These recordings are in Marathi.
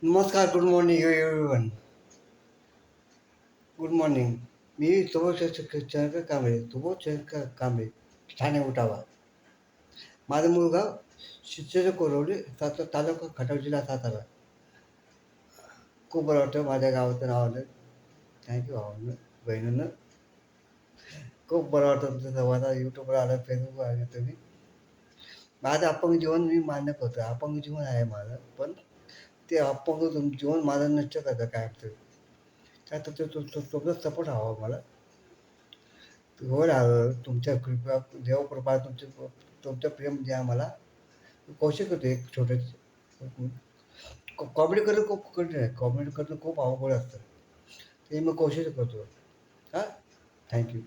नमस्कार, good morning everyone. Good morning. मी सुबोध चंद्रकांत कांबळे, कांबळे, ठाणे उठावा. माझं मूळ गाव शिवसेना कोरवली, तालुका खटाव, जिल्हा सातारा. खूप बरं वाटतं माझ्या गावाचं नाव आलं. थँक्यू भावांनो, बहिणींनो. खूप बरं वाटतं तुमचं संवाद यूट्यूबवर आलं, फेसबुकवर आलं तुम्ही. माझं अपंग जीवन मी मान्य करतो. अपंग जीवन आहे माझं, पण ते अपंग जीवन माझं नष्ट करतं काय अडचण. त्यात तुमचा सपोर्ट हवा मला. हो राहावं तुमच्या कृपा, देवकृपा, तुमचं प्रेम द्या आम्हाला. कौशिक होते एक छोटं कॉमेडी करणं खूप कठीण आहे. कॉमेडी करणं खूप अवघड असतं. ते मी कोशिश करतो. हां, थँक्यू.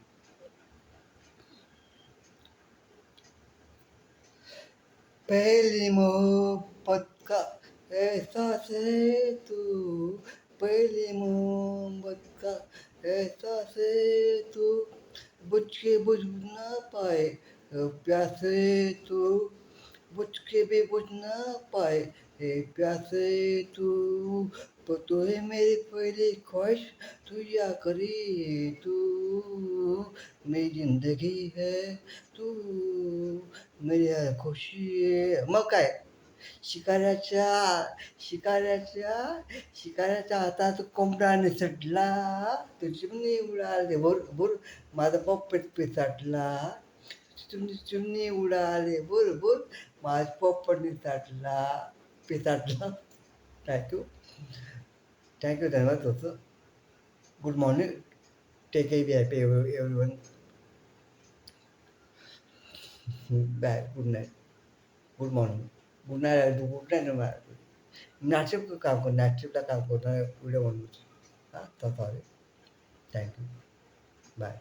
पहली मोहब्बत का एहसास है तू, पहली मोहब्बत का एहसास है तू, बुझ के बुझ ना पाए प्यासे तू, बुझ के भी बुझ ना पाए प्यासे तू, तो तू है मेरी पहली ख्वाहिश, तू या करी तू, मेरी जिंदगी है तू, मेरी खुशी आहे. मग काय, शिकाऱ्याच्या शिकाऱ्याच्या शिकाऱ्याच्या हातात कोंबडा निसटला, तो चिमणी उडाले भूर भूर, माझा पोपट पिसाटला, चिमणी उडाले भूर भूर, माझा पोपट निसटला, पिसाटला. थँक्यू. थँक्यू, धन्यवाद होतं. Good morning. Take a be happy everyone. Bye. Good night. Good morning. Good night. Nashik काम करतो, नाशिकला काम करतो, व्हिडिओ बनवतो. हां, तर सॉरी. थँक्यू. बाय.